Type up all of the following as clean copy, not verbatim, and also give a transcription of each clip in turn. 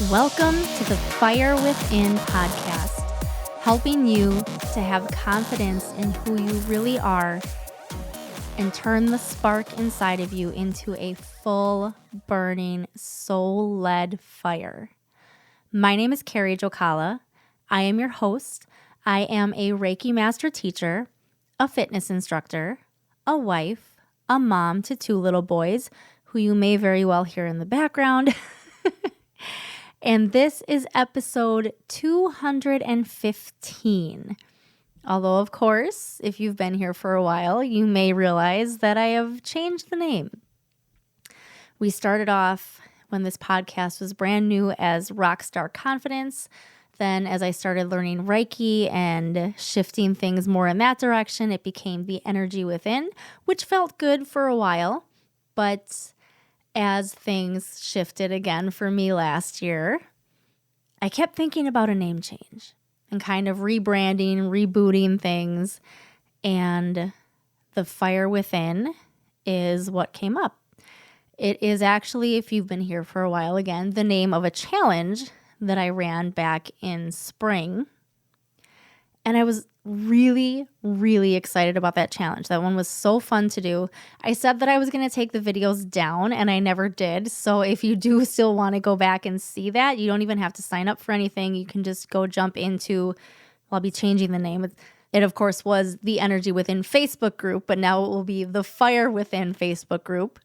Welcome to the Fire Within podcast, helping you to have confidence in who you really are and turn the spark inside of you into a full, burning, soul-led fire. My name is Carrie Jokala. I am your host. I am a Reiki master teacher, a fitness instructor, a wife, a mom to 2 little boys who you may very well hear in the background. And this is episode 215. Although, of course, if you've been here for a while, you may realize that I have changed the name. We started off when this podcast was brand new as Rockstar Confidence. Then as I started learning Reiki and shifting things more in that direction, it became The Energy Within, which felt good for a while. But as things shifted again for me last year, I kept thinking about a name change and kind of rebranding, rebooting things. And The Fire Within is what came up. It is actually, if you've been here for a while again, the name of a challenge that I ran back in spring. And I was really, really excited about that challenge. That one was so fun to do. I said that I was going to take the videos down, and I never did. So if you do still want to go back and see that, you don't even have to sign up for anything. You can just go jump into, well, I'll be changing the name. It, of course, was the Energy Within Facebook group, but now it will be the Fire Within Facebook group.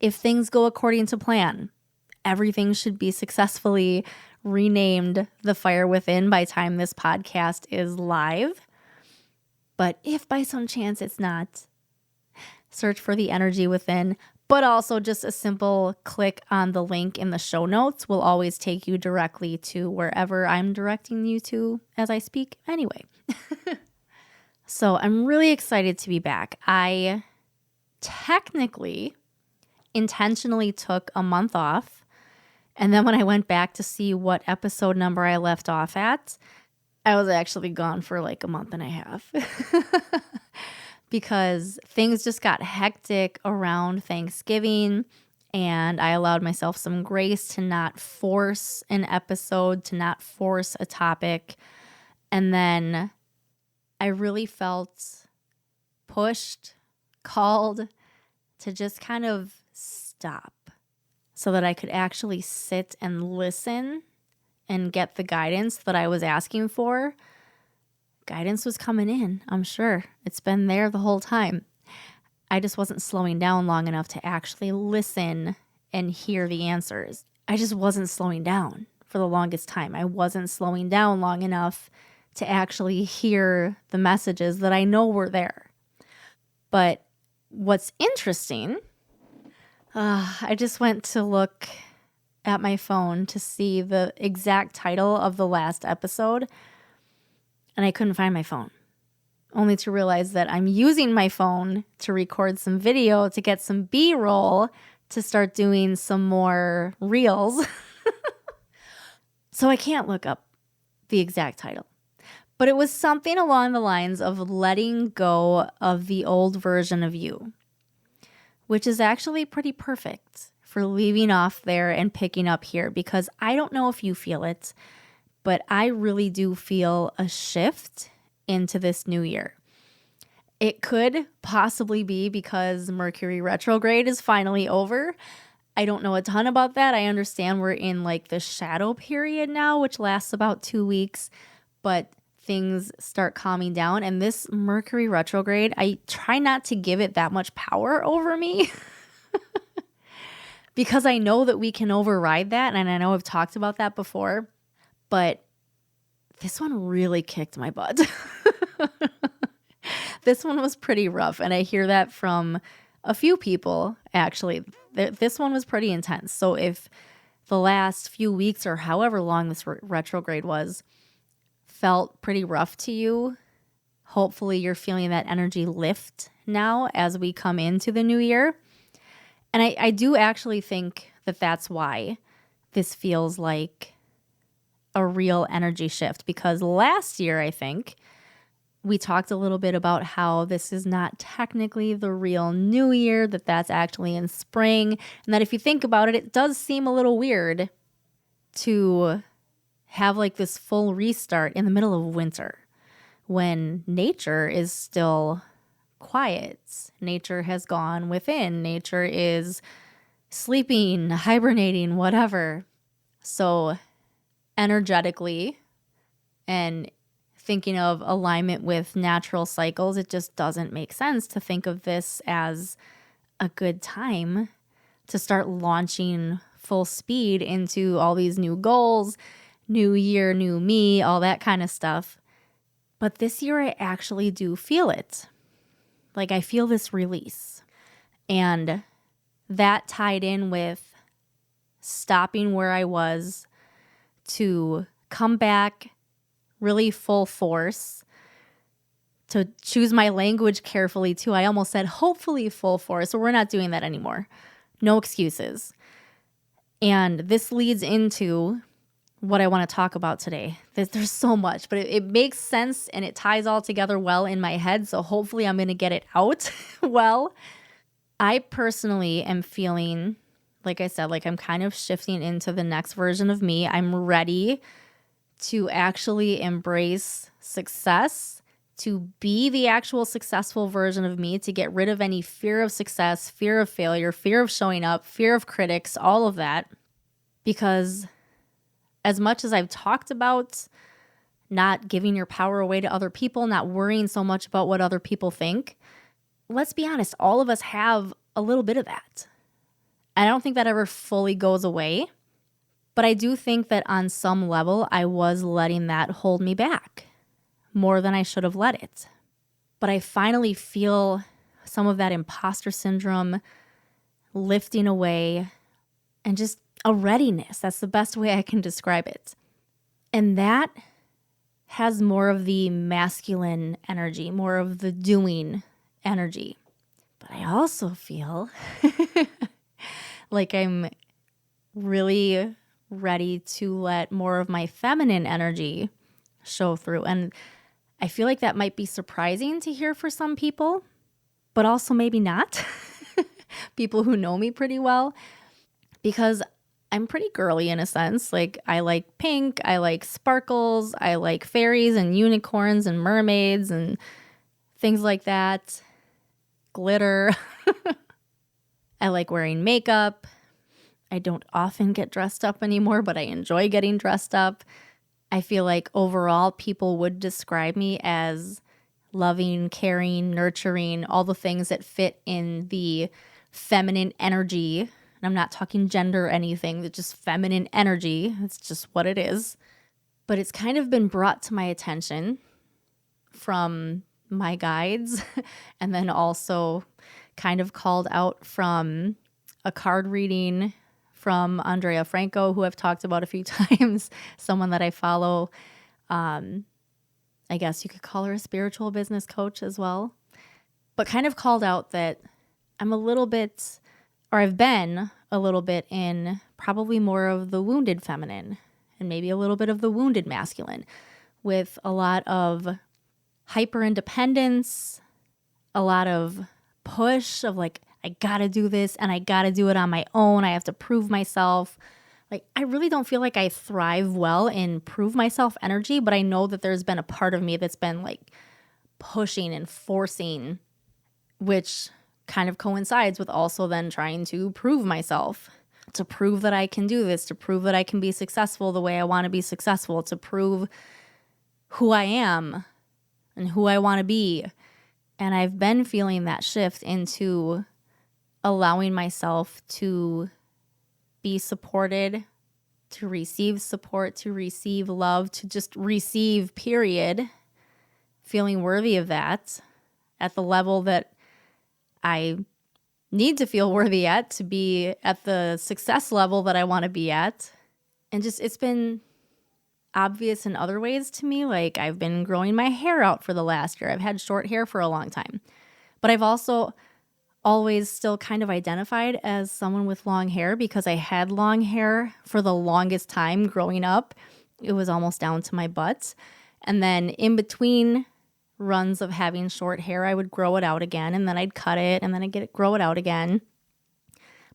If things go according to plan, everything should be successfully renamed The Fire Within by the time this podcast is live. But if by some chance it's not, search for The Energy Within, but also just a simple click on the link in the show notes will always take you directly to wherever I'm directing you to as I speak anyway. So I'm really excited to be back. I technically intentionally took a month off. And then when I went back to see what episode number I left off at, I was actually gone for like a month and a half because things just got hectic around Thanksgiving, and I allowed myself some grace to not force an episode, to not force a topic. And then I really felt pushed, called to just kind of stop, so that I could actually sit and listen and get the guidance that I was asking for. Guidance was coming in, I'm sure. It's been there the whole time. I just wasn't slowing down long enough to actually listen and hear the answers. I just wasn't slowing down for the longest time. I wasn't slowing down long enough to actually hear the messages that I know were there. But what's interesting, I just went to look at my phone to see the exact title of the last episode, and I couldn't find my phone, only to realize that I'm using my phone to record some video to get some B-roll to start doing some more reels. So I can't look up the exact title. But it was something along the lines of letting go of the old version of you, which is actually pretty perfect for leaving off there and picking up here, because I don't know if you feel it, but I really do feel a shift into this new year. It could possibly be because Mercury retrograde is finally over. I don't know a ton about that. I understand we're in like the shadow period now, which lasts about 2 weeks, but things start calming down. And this Mercury retrograde, I try not to give it that much power over me because I know that we can override that. And I know I've talked about that before, but this one really kicked my butt. This one was pretty rough. And I hear that from a few people, actually. This one was pretty intense. So if the last few weeks or however long this retrograde was felt pretty rough to you, hopefully you're feeling that energy lift now as we come into the new year. And I do actually think that that's why this feels like a real energy shift, because last year, I think, we talked a little bit about how this is not technically the real new year, that's actually in spring. And that if you think about it, it does seem a little weird to have like this full restart in the middle of winter when nature is still quiet. Nature has gone within. Nature is sleeping, hibernating, whatever. So energetically and thinking of alignment with natural cycles, it just doesn't make sense to think of this as a good time to start launching full speed into all these new goals, new year, new me, all that kind of stuff. But this year I actually do feel it. Like I feel this release. And that tied in with stopping where I was to come back really full force, to choose my language carefully too. I almost said hopefully full force, so we're not doing that anymore. No excuses. And this leads into what I want to talk about today. There's so much, but it makes sense and it ties all together well in my head. So hopefully I'm going to get it out well. I personally am feeling, like I said, like I'm kind of shifting into the next version of me. I'm ready to actually embrace success, to be the actual successful version of me, to get rid of any fear of success, fear of failure, fear of showing up, fear of critics, all of that. Because as much as I've talked about not giving your power away to other people, not worrying so much about what other people think, let's be honest, all of us have a little bit of that. I don't think that ever fully goes away, but I do think that on some level, I was letting that hold me back more than I should have let it. But I finally feel some of that imposter syndrome lifting away and just a readiness. That's the best way I can describe it. And that has more of the masculine energy, more of the doing energy. But I also feel like I'm really ready to let more of my feminine energy show through. And I feel like that might be surprising to hear for some people, but also maybe not. People who know me pretty well, because I'm pretty girly in a sense. Like I like pink, I like sparkles, I like fairies and unicorns and mermaids and things like that. Glitter. I like wearing makeup. I don't often get dressed up anymore, but I enjoy getting dressed up. I feel like overall people would describe me as loving, caring, nurturing, all the things that fit in the feminine energy. And I'm not talking gender or anything, it's just feminine energy. It's just what it is. But it's kind of been brought to my attention from my guides and then also kind of called out from a card reading from Andrea Franco, who I've talked about a few times, someone that I follow. I guess you could call her a spiritual business coach as well, but kind of called out that I'm a little bit, or I've been a little bit in probably more of the wounded feminine and maybe a little bit of the wounded masculine, with a lot of hyper independence, a lot of push of like, I gotta do this and I gotta do it on my own. I have to prove myself. Like, I really don't feel like I thrive well in prove myself energy, but I know that there's been a part of me that's been like pushing and forcing, which kind of coincides with also then trying to prove myself, to prove that I can do this, to prove that I can be successful the way I want to be successful, to prove who I am and who I want to be. And I've been feeling that shift into allowing myself to be supported, to receive support, to receive love, to just receive, period. Feeling worthy of that at the level that I need to feel worthy at to be at the success level that I want to be at. And just, it's been obvious in other ways to me. Like I've been growing my hair out for the last year. I've had short hair for a long time. But I've also always still kind of identified as someone with long hair because I had long hair for the longest time growing up. It was almost down to my butt. And then in between runs of having short hair, I would grow it out again, and then I'd cut it, and then I'd grow it out again.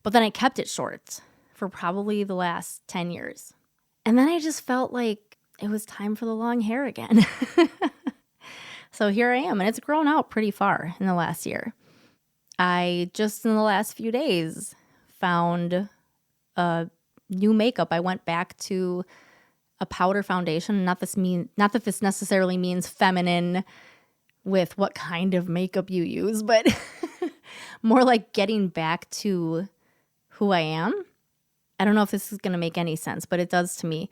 But then I kept it short for probably the last 10 years. And then I just felt like it was time for the long hair again. So here I am, and it's grown out pretty far in the last year. I just in the last few days found a new makeup. I went back to a powder foundation. Not that this necessarily means feminine with what kind of makeup you use, but more like getting back to who I am. I don't know if this is going to make any sense, but it does to me.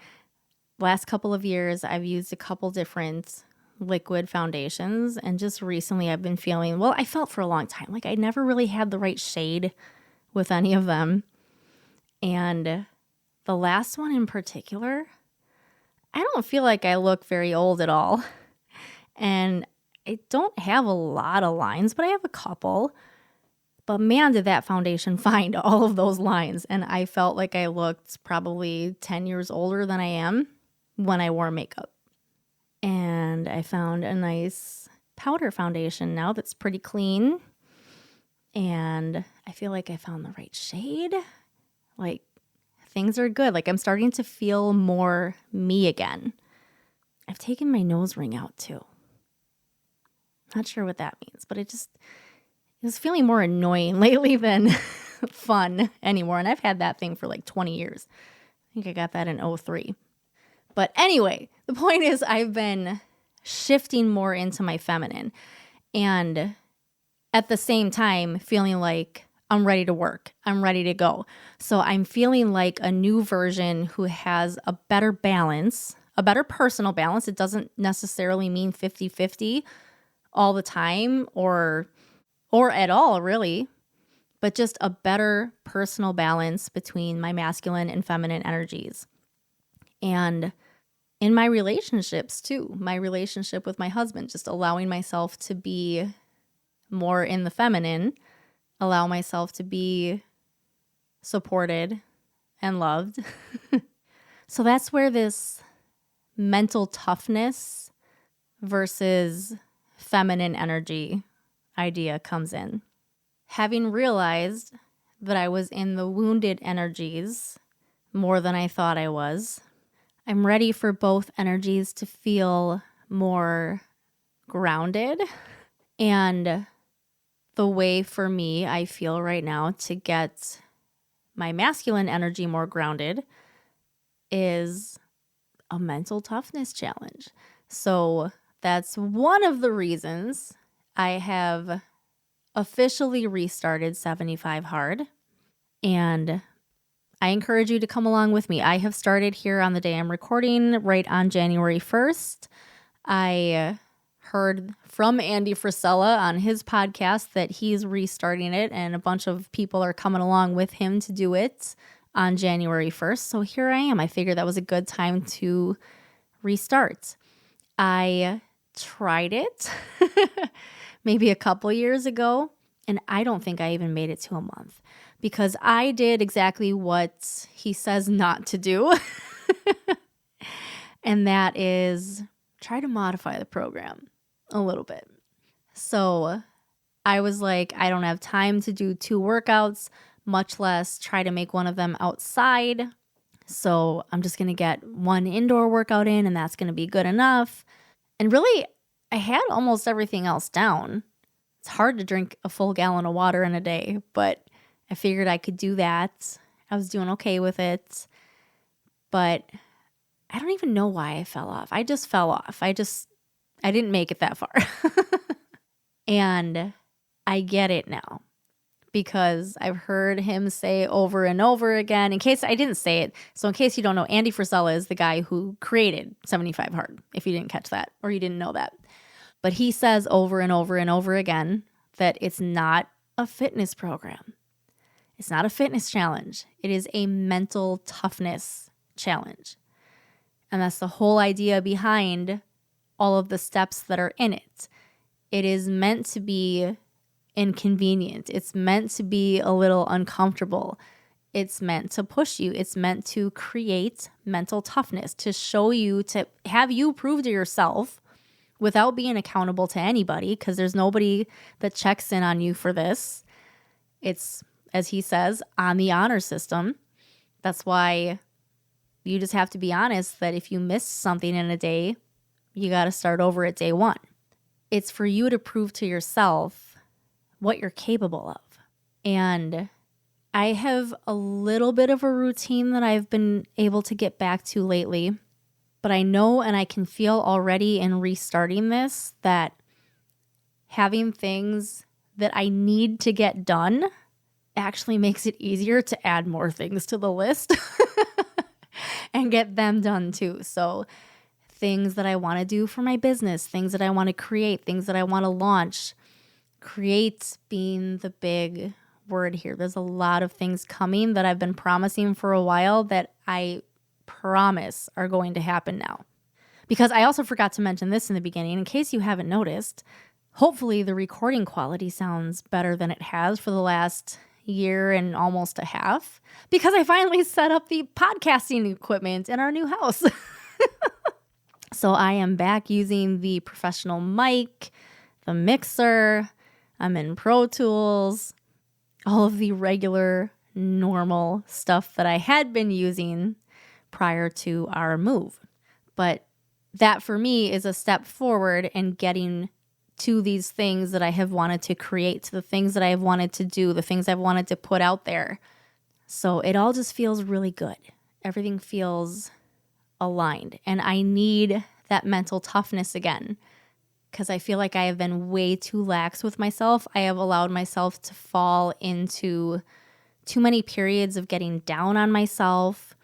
Last couple of years, I've used a couple different liquid foundations, and just recently I've been feeling, well, I felt for a long time like I never really had the right shade with any of them. And the last one in particular, I don't feel like I look very old at all. And I don't have a lot of lines, but I have a couple. But man, did that foundation find all of those lines. And I felt like I looked probably 10 years older than I am when I wore makeup. And I found a nice powder foundation now that's pretty clean. And I feel like I found the right shade. Like, things are good. Like, I'm starting to feel more me again. I've taken my nose ring out too. Not sure what that means, but it was feeling more annoying lately than fun anymore. And I've had that thing for like 20 years. I think I got that in 2003. But anyway, the point is I've been shifting more into my feminine, and at the same time feeling like I'm ready to work. I'm ready to go. So I'm feeling like a new version who has a better balance, a better personal balance. It doesn't necessarily mean 50-50 all the time or at all, really, but just a better personal balance between my masculine and feminine energies. And in my relationships too, my relationship with my husband, just allowing myself to be more in the feminine, allow myself to be supported and loved. So that's where this mental toughness versus feminine energy idea comes in. Having realized that I was in the wounded energies more than I thought I was, I'm ready for both energies to feel more grounded. And the way for me, I feel right now, to get my masculine energy more grounded is a mental toughness challenge. So that's one of the reasons I have officially restarted 75 Hard. And I encourage you to come along with me. I have started here on the day I'm recording, right on January 1st. I heard from Andy Frisella on his podcast that he's restarting it, and a bunch of people are coming along with him to do it on January 1st. So here I am. I figured that was a good time to restart. I tried it maybe a couple years ago, and I don't think I even made it to a month because I did exactly what he says not to do. And that is try to modify the program a little bit. So I was like, I don't have time to do 2 workouts, much less try to make one of them outside. So I'm just going to get 1 indoor workout in, and that's going to be good enough. And really, I had almost everything else down. It's hard to drink a full gallon of water in a day, but I figured I could do that. I was doing okay with it. But I don't even know why I fell off. I just fell off. I didn't make it that far. And I get it now because I've heard him say over and over again, in case I didn't say it. So in case you don't know, Andy Frisella is the guy who created 75 Hard, if you didn't catch that or you didn't know that. But he says over and over and over again that it's not a fitness program. It's not a fitness challenge. It is a mental toughness challenge. And that's the whole idea behind all of the steps that are in it. It is meant to be inconvenient. It's meant to be a little uncomfortable. It's meant to push you. It's meant to create mental toughness, to show you, to have you prove to yourself without being accountable to anybody, because there's nobody that checks in on you for this. It's, as he says, on the honor system. That's why You just have to be honest that if you miss something in a day, you got to start over at day one. It's for you to prove to yourself what you're capable of. And I have a little bit of a routine that I've been able to get back to lately, but I know and I can feel already in restarting this that having things that I need to get done actually makes it easier to add more things to the list and get them done too. So things that I want to do for my business, things that I want to create, things that I want to launch. Create being the big word here. There's a lot of things coming that I've been promising for a while that I promise are going to happen now. Because I also forgot to mention this in the beginning, in case you haven't noticed, hopefully the recording quality sounds better than it has for the last year and almost a half, because I finally set up the podcasting equipment in our new house. So I am back using the professional mic, the mixer, I'm in Pro Tools, all of the regular, normal stuff that I had been using prior to our move. But that for me is a step forward in getting to these things that I have wanted to create, to the things that I have wanted to do, the things I've wanted to put out there. So it all just feels really good. Everything feels aligned. And I need that mental toughness again, because I feel like I have been way too lax with myself. I have allowed myself to fall into too many periods of getting down on myself,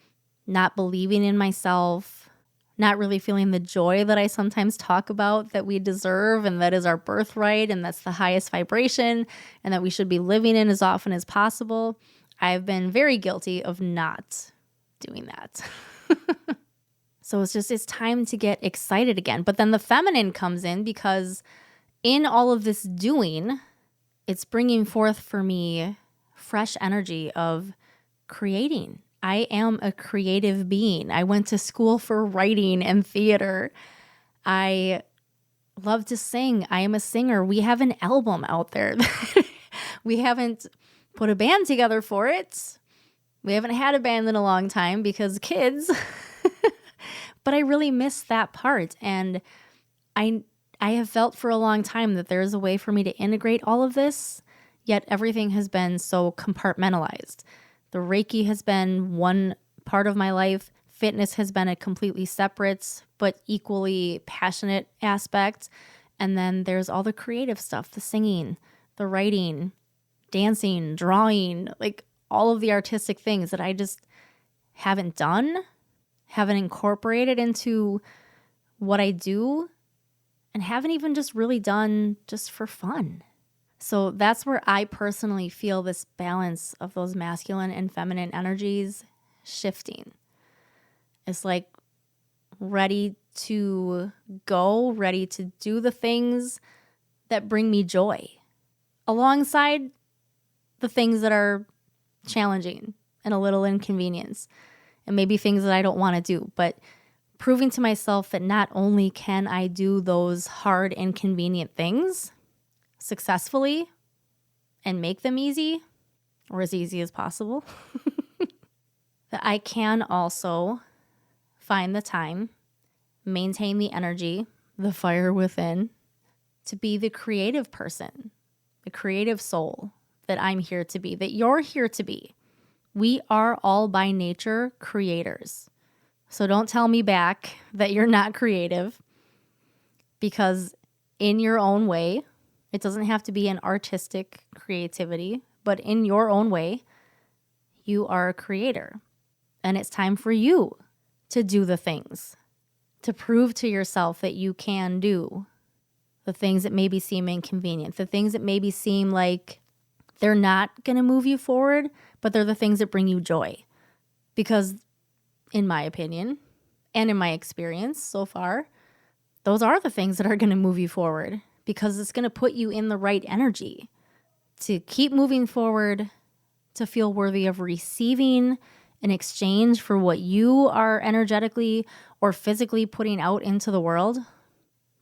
not believing in myself, not really feeling the joy that I sometimes talk about that we deserve and that is our birthright and that's the highest vibration and that we should be living in as often as possible. I've been very guilty of not doing that. So it's time to get excited again. But then the feminine comes in because in all of this doing, it's bringing forth for me fresh energy of creating. I am a creative being. I went to school for writing and theater. I love to sing. I am a singer. We have an album out there. We haven't put a band together for it. We haven't had a band in a long time because kids. But I really miss that part. And I have felt for a long time that there is a way for me to integrate all of this, yet everything has been so compartmentalized. The Reiki has been one part of my life. Fitness has been a completely separate but equally passionate aspect. And then there's all the creative stuff, the singing, the writing, dancing, drawing, like all of the artistic things that I just haven't done, haven't incorporated into what I do, and haven't even just really done just for fun. So that's where I personally feel this balance of those masculine and feminine energies shifting. It's like ready to go, ready to do the things that bring me joy, alongside the things that are challenging and a little inconvenience, and maybe things that I don't want to do, but proving to myself that not only can I do those hard, inconvenient things successfully and make them easy, or as easy as possible, that I can also find the time, maintain the energy, the fire within, to be the creative person, the creative soul that I'm here to be, that you're here to be. We are all by nature creators. So don't tell me back that you're not creative, because in your own way, it doesn't have to be an artistic creativity, but in your own way, you are a creator. And it's time for you to do the things, to prove to yourself that you can do the things that maybe seem inconvenient, the things that maybe seem like they're not going to move you forward, but they're the things that bring you joy. Because in my opinion, and in my experience so far, those are the things that are going to move you forward, because it's going to put you in the right energy to keep moving forward, to feel worthy of receiving in exchange for what you are energetically or physically putting out into the world.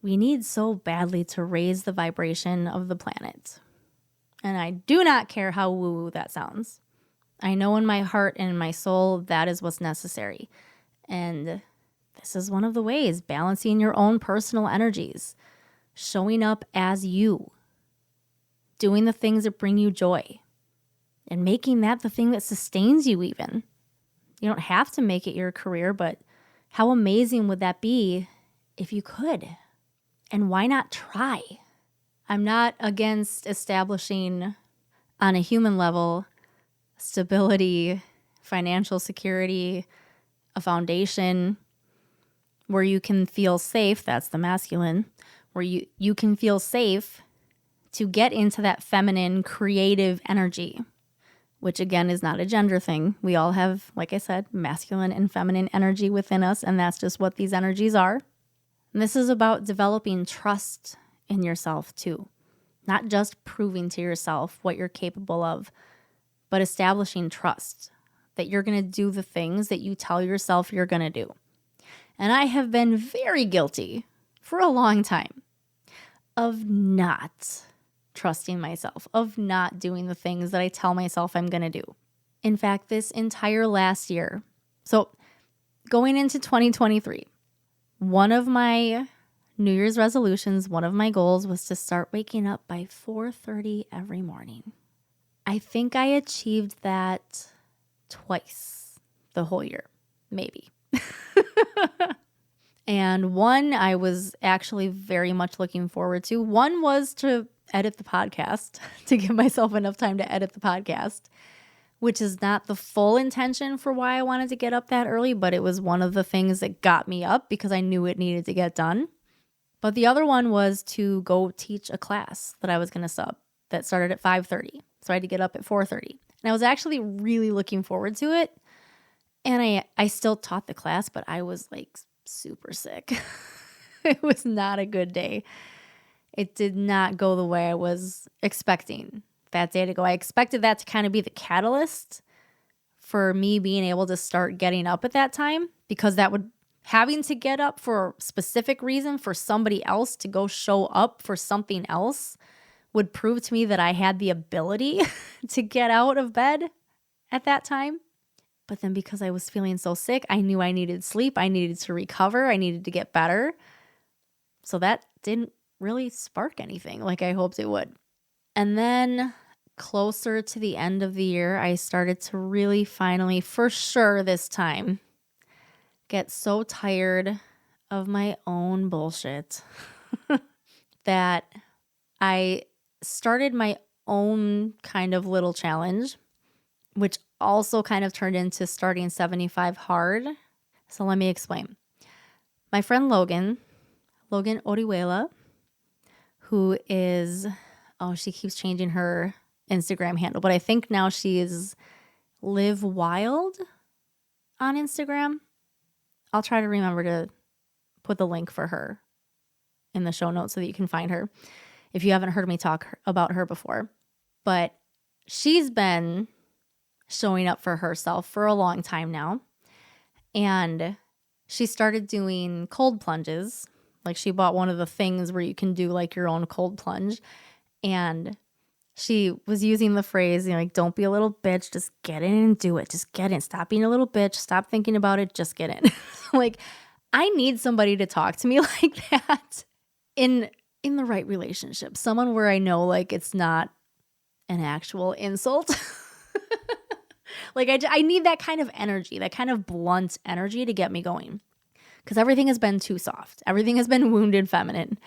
We need so badly to raise the vibration of the planet. And I do not care how woo-woo that sounds. I know in my heart and in my soul that is what's necessary. And this is one of the ways, balancing your own personal energies, showing up as you, doing the things that bring you joy, and making that the thing that sustains you even. You don't have to make it your career, but how amazing would that be if you could? And why not try? I'm not against establishing on a human level stability, financial security, a foundation where you can feel safe. That's the masculine, where you can feel safe to get into that feminine creative energy, which again is not a gender thing. We all have, like I said, masculine and feminine energy within us, and that's just what these energies are. And this is about developing trust in yourself too, not just proving to yourself what you're capable of, but establishing trust that you're going to do the things that you tell yourself you're going to do. And I have been very guilty for a long time of not trusting myself, of not doing the things that I tell myself I'm going to do. In fact, this entire last year, so going into 2023, one of my New Year's resolutions, one of my goals was to start waking up by 4:30 every morning. I think I achieved that twice the whole year, maybe. And one I was actually very much looking forward to. One was to edit the podcast, to give myself enough time to edit the podcast, which is not the full intention for why I wanted to get up that early, but it was one of the things that got me up because I knew it needed to get done. But the other one was to go teach a class that I was going to sub that started at 5:30. So I had to get up at 4:30. And I was actually really looking forward to it. And I still taught the class, but I was like super sick. It was not a good day. It did not go the way I was expecting that day to go. I expected that to kind of be the catalyst for me being able to start getting up at that time, because that would, having to get up for a specific reason for somebody else to go show up for something else would prove to me that I had the ability to get out of bed at that time. But then because I was feeling so sick, I knew I needed sleep. I needed to recover. I needed to get better. So that didn't really spark anything like I hoped it would. And then closer to the end of the year, I started to really finally, for sure this time, get so tired of my own bullshit that I started my own kind of little challenge, which also kind of turned into starting 75 hard. So let me explain. My friend Logan Orihuela, who is, she keeps changing her Instagram handle, but I think now she is Live Wild on Instagram. I'll try to remember to put the link for her in the show notes so that you can find her if you haven't heard me talk about her before. But she's been showing up for herself for a long time now. And she started doing cold plunges. Like, she bought one of the things where you can do like your own cold plunge. And she was using the phrase, like, don't be a little bitch, just get in and do it. Just get in. Stop being a little bitch. Stop thinking about it. Just get in. Like, I need somebody to talk to me like that in the right relationship. Someone where I know, like, it's not an actual insult. Like, I need that kind of energy, that kind of blunt energy to get me going. Because everything has been too soft. Everything has been wounded feminine.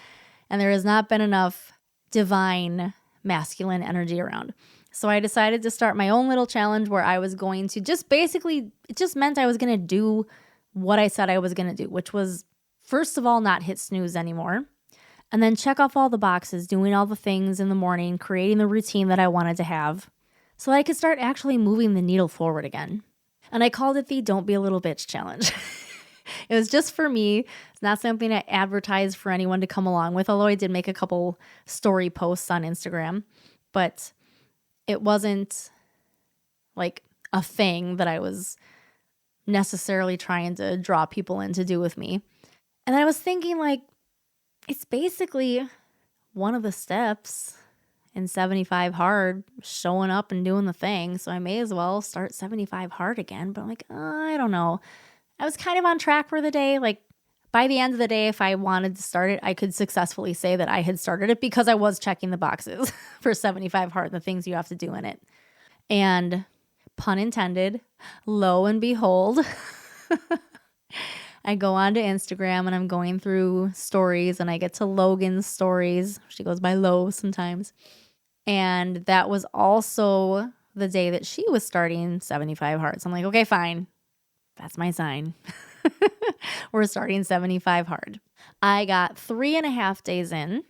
And there has not been enough divine masculine energy around. So I decided to start my own little challenge where I was going to just basically, it just meant I was going to do what I said I was going to do, which was, first of all, not hit snooze anymore. And then check off all the boxes, doing all the things in the morning, creating the routine that I wanted to have, so I could start actually moving the needle forward again. And I called it the Don't Be a Little Bitch Challenge. It was just for me. It's not something I advertised for anyone to come along with, although I did make a couple story posts on Instagram. But it wasn't like a thing that I was necessarily trying to draw people in to do with me. And I was thinking, like, it's basically one of the steps in 75 hard, showing up and doing the thing. So I may as well start 75 hard again. But I'm like, I don't know. I was kind of on track for the day. Like by the end of the day, if I wanted to start it, I could successfully say that I had started it because I was checking the boxes for 75 hard, the things you have to do in it. And pun intended, lo and behold, I go onto Instagram and I'm going through stories and I get to Logan's stories. She goes by Lo sometimes. And that was also the day that she was starting 75 hard. So I'm like, okay, fine. That's my sign. We're starting 75 hard. I got 3.5 days in,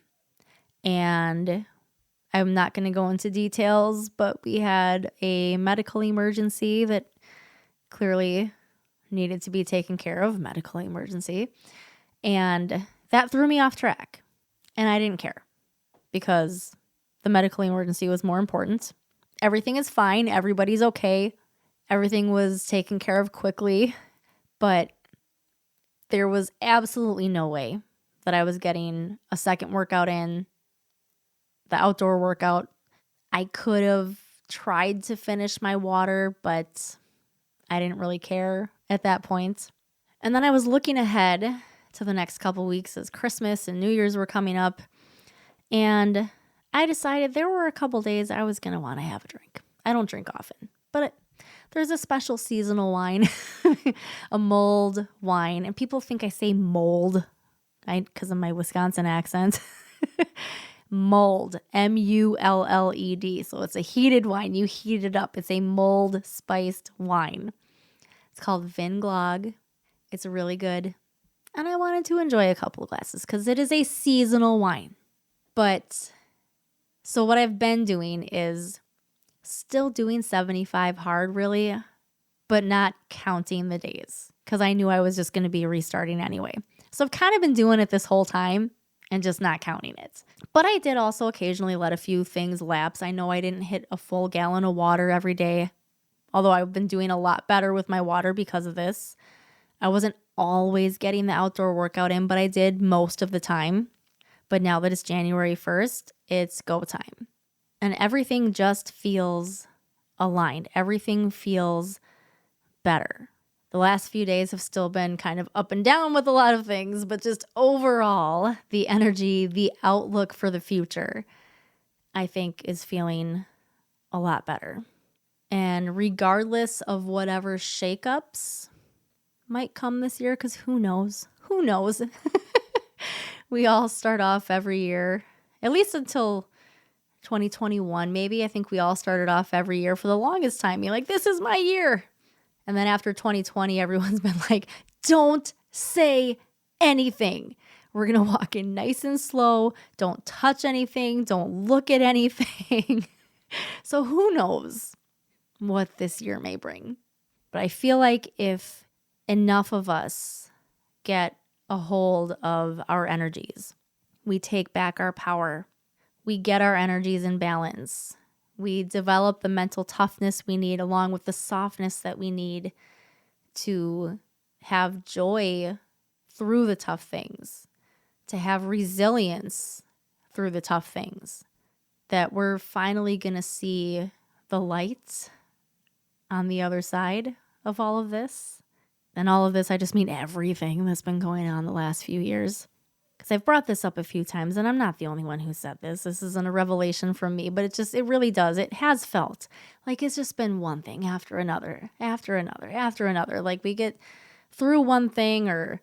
and I'm not going to go into details, but we had a medical emergency that clearly needed to be taken care of, medical emergency. And that threw me off track. And I didn't care because the medical emergency was more important. Everything is fine. Everybody's okay. Everything was taken care of quickly. But there was absolutely no way that I was getting a second workout in, the outdoor workout. I could have tried to finish my water, but I didn't really care at that point. And then I was looking ahead to the next couple weeks as Christmas and New Year's were coming up. And I decided there were a couple days I was going to want to have a drink. I don't drink often, but there's a special seasonal wine, a mulled wine. And people think I say mold because of my Wisconsin accent. Mulled, M-U-L-L-E-D. So it's a heated wine. You heat it up. It's a mulled spiced wine. It's called Vinglog. It's really good. And I wanted to enjoy a couple of glasses because it is a seasonal wine. But so what I've been doing is still doing 75 hard really, but not counting the days because I knew I was just going to be restarting anyway. So I've kind of been doing it this whole time and just not counting it. But I did also occasionally let a few things lapse. I know I didn't hit a full gallon of water every day, although I've been doing a lot better with my water because of this. I wasn't always getting the outdoor workout in, but I did most of the time. But now that it's January 1st, it's go time. And everything just feels aligned. Everything feels better. The last few days have still been kind of up and down with a lot of things, but just overall, the energy, the outlook for the future, I think is feeling a lot better. And regardless of whatever shakeups might come this year, because who knows? Who knows? We all start off every year, at least until 2021, maybe. I think we all started off every year for the longest time. You're like, this is my year. And then after 2020, everyone's been like, don't say anything. We're going to walk in nice and slow. Don't touch anything. Don't look at anything. So who knows what this year may bring. But I feel like if enough of us get a hold of our energies, we take back our power, we get our energies in balance, we develop the mental toughness we need along with the softness that we need to have joy through the tough things, to have resilience through the tough things, that we're finally going to see the light on the other side of all of this. And all of this, I just mean everything that's been going on the last few years. Because I've brought this up a few times, and I'm not the only one who said this. This isn't a revelation from me, but it really does. It has felt like it's just been one thing after another, after another, after another. Like we get through one thing or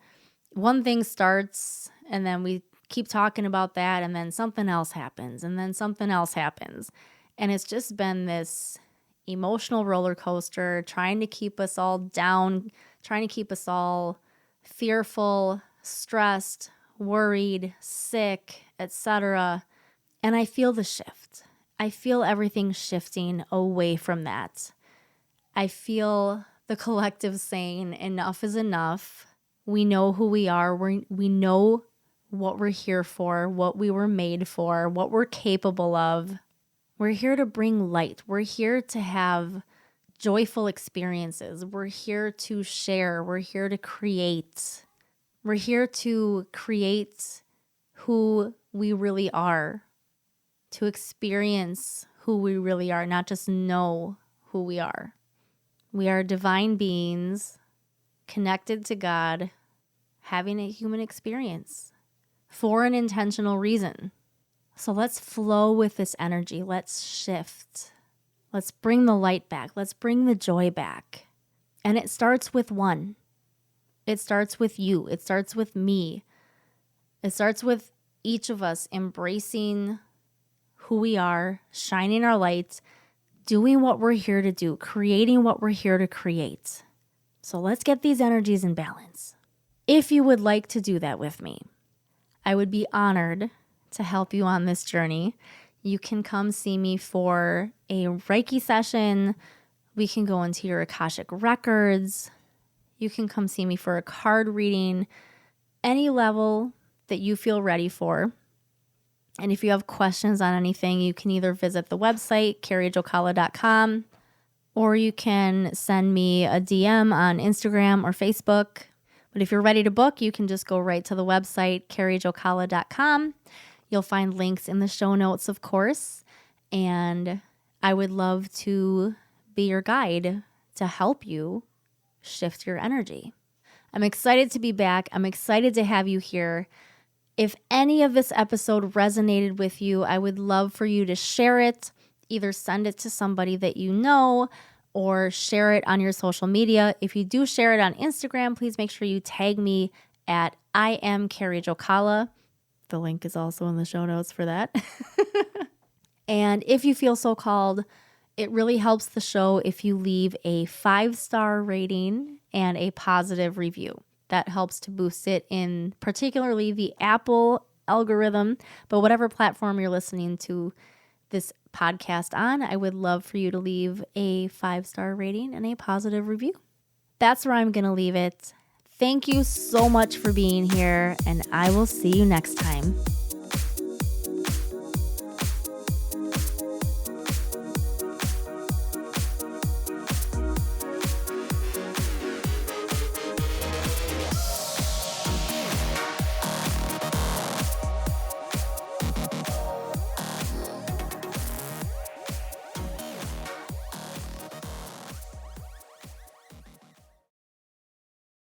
one thing starts, and then we keep talking about that, and then something else happens, and then something else happens. And it's just been this emotional roller coaster trying to keep us all down, trying to keep us all fearful, stressed, worried, sick, etc. And I feel the shift. I feel everything shifting away from that. I feel the collective saying enough is enough. We know who we are. We know what we're here for, what we were made for, what we're capable of. We're here to bring light. We're here to have joyful experiences. We're here to share. We're here to create. We're here to create who we really are, to experience who we really are, not just know who we are. We are divine beings connected to God, having a human experience for an intentional reason. So let's flow with this energy. Let's shift. Let's bring the light back. Let's bring the joy back. And it starts with one. It starts with you. It starts with me. It starts with each of us embracing who we are, shining our lights, doing what we're here to do, creating what we're here to create. So let's get these energies in balance. If you would like to do that with me, I would be honored to help you on this journey. You can come see me for a Reiki session. We can go into your Akashic Records. You can come see me for a card reading, any level that you feel ready for. And if you have questions on anything, you can either visit the website, carriejocala.com, or you can send me a DM on Instagram or Facebook. But if you're ready to book, you can just go right to the website, carriejocala.com. You'll find links in the show notes, of course. And I would love to be your guide to help you shift your energy. I'm excited to be back. I'm excited to have you here. If any of this episode resonated with you, I would love for you to share it. Either send it to somebody that you know or share it on your social media. If you do share it on Instagram, please make sure you tag me at I am Carrie Jocala. The link is also in the show notes for that. And if you feel so called, it really helps the show if you leave a 5-star rating and a positive review. That helps to boost it in particularly the Apple algorithm. But whatever platform you're listening to this podcast on, I would love for you to leave a 5-star rating and a positive review. That's where I'm going to leave it. Thank you so much for being here, and I will see you next time.